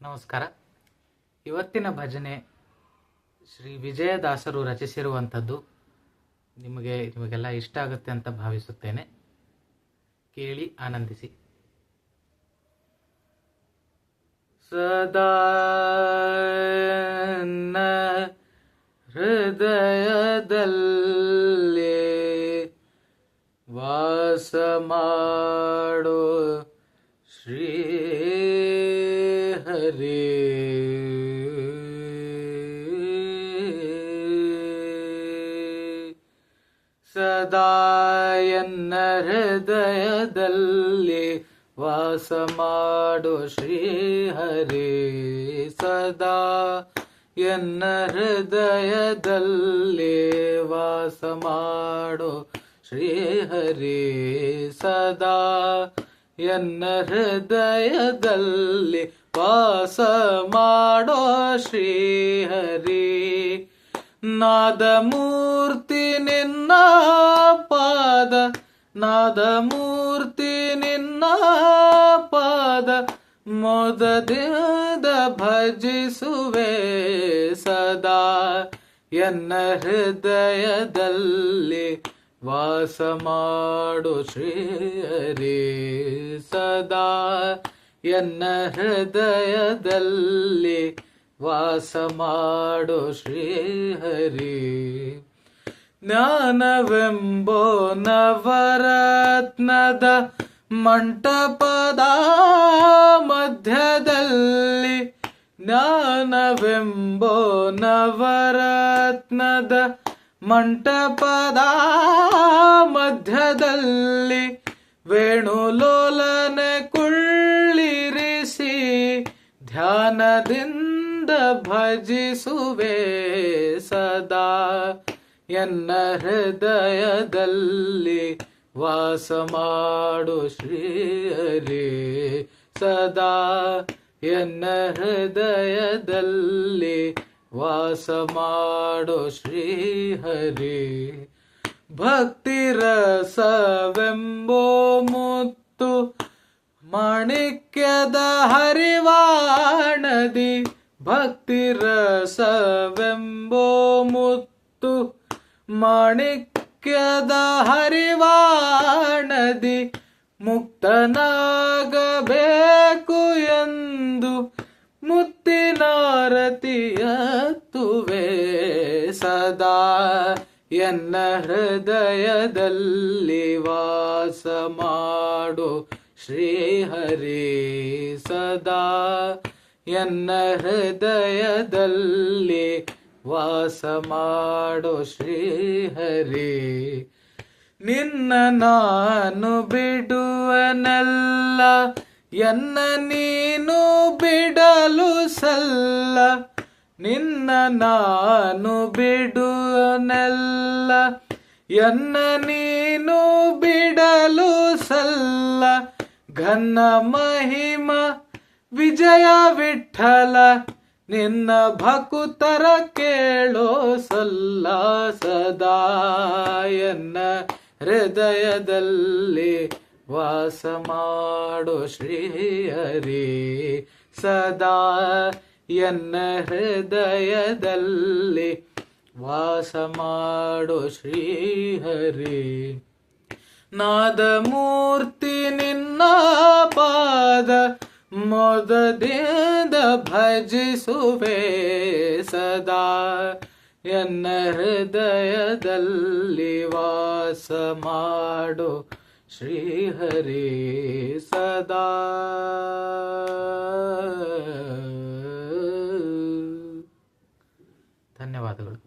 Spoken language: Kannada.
ನಮಸ್ಕಾರ. ಇವತ್ತಿನ ಭಜನೆ ಶ್ರೀ ವಿಜಯದಾಸರು ರಚಿಸಿರುವಂಥದ್ದು. ನಿಮಗೆಲ್ಲ ಇಷ್ಟ ಆಗುತ್ತೆ ಅಂತ ಭಾವಿಸುತ್ತೇನೆ. ಕೇಳಿ ಆನಂದಿಸಿ. ಸದಾ ಹೃದಯದಲ್ಲಿ ವಾಸ ಮಾಡೋ ಶ್ರೀ ಹರಿ. ಸದಾ ಎನ್ನ ಹೃದಯದಲ್ಲಿ ವಾಸ ಮಾಡೋ ಶ್ರೀ ಹರಿ. ಸದಾ ಎನ್ನ ಹೃದಯದಲ್ಲಿ ವಾಸ ಮಾಡೋ ಶ್ರೀ ಹರಿ. ಸದಾ ಎನ್ನ ಹೃದಯದಲ್ಲಿ ವಾಸ ಮಾಡೋ ಶ್ರೀ ಹರಿ. ನಾದಮೂರ್ತಿ ನಿನ್ನ ಪಾದ, ನಾದಮೂರ್ತಿ ನಿನ್ನ ಪಾದ ಮೋದದಿಂದ ಭಜಿಸುವೆ. ಸದಾ ಎನ್ನ ಹೃದಯದಲ್ಲಿ ವಾಸ ಮಾಡೋ ಶ್ರೀ ಹರಿ. ಸದಾ ಎನ್ನ ಹೃದಯದಲ್ಲಿ ವಾಸ ಮಾಡೋ ಶ್ರೀ ಹರಿ. ಜ್ಞಾನವೆಂಬೋ ನವರತ್ನದ ಮಂಟಪದ ಮಧ್ಯದಲ್ಲಿ, ಜ್ಞಾನವೆಂಬೋ ನವರತ್ನದ ಮಂಟಪದ ಮಧ್ಯದಲ್ಲಿ ವೇಣುಲೋಲನೆ ಕುಳ್ಳಿರಿಸಿ ಧ್ಯಾನದಿಂದ ಭಜಿಸುವೆ. ಸದಾ ಎನ್ನ ಹೃದಯದಲ್ಲಿ ವಾಸ ಮಾಡೋ ಶ್ರೀ ಹರಿ. ಸದಾ ಎನ್ನ ಹೃದಯದಲ್ಲಿ ವಾಸ ಮಾಡೋ ಶ್ರೀ ಹರಿ. ಭಕ್ತಿ ರಸವೆಂಬೋ ಮುತ್ತು ಮಾಣಿಕ್ಯದ ಹರಿವಾಣದಿ, ಭಕ್ತಿ ರಸವೆಂಬೋ ಮುತ್ತು ಮಾಣಿಕ್ಯದ ಹರಿವಾಣದಿ ಮುಕ್ತನಾಗಬೇಕು ಎಂದು ಮುತ್ತಿನಾರತಿಯತ್ತುವೆ. ಸದಾ ಎನ್ನ ಹೃದಯದಲ್ಲಿ ವಾಸ ಮಾಡೋ ಶ್ರೀ ಹರಿ. ಸದಾ ಎನ್ನ ಹೃದಯದಲ್ಲಿ ವಾಸ ಮಾಡೋ ಶ್ರೀ ಹರಿ. ನಿನ್ನ ನಾನು ಬಿಡುವನೆಲ್ಲ, ಎನ್ನ ನೀನು ಬಿಡಲು ಸಲ್ಲ. ನಿನ್ನ ನಾನು ಬಿಡುವನೆಲ್ಲ, ಎನ್ನ ನೀನು ಬಿಡಲು ಸಲ್ಲ. ಘನ ಮಹಿಮ ವಿಜಯ ವಿಠಲ ನಿನ್ನ ಭಕುತರ ಕೇಳೋ ಸಲ್ಲ. ಸದಾ ಎನ್ನ ಹೃದಯದಲ್ಲಿ ವಾಸ ಮಾಡೋ ಶ್ರೀ ಹರಿ. ಸದಾ ಎನ್ನ ಹೃದಯದಲ್ಲಿ ವಾಸ ಮಾಡೋ ಶ್ರೀ ಹರಿ. ನಾದಮೂರ್ತಿ ನಿನ್ನ ಪಾದ ಮೋದದಿಂದ ಭಜಿಸುವೆ. ಸದಾ ಎನ್ನ ಹೃದಯದಲ್ಲಿ ವಾಸ ಮಾಡೋ ಶ್ರೀ ಹರಿ. ಸದಾ ಧನ್ಯವಾದಗಳು.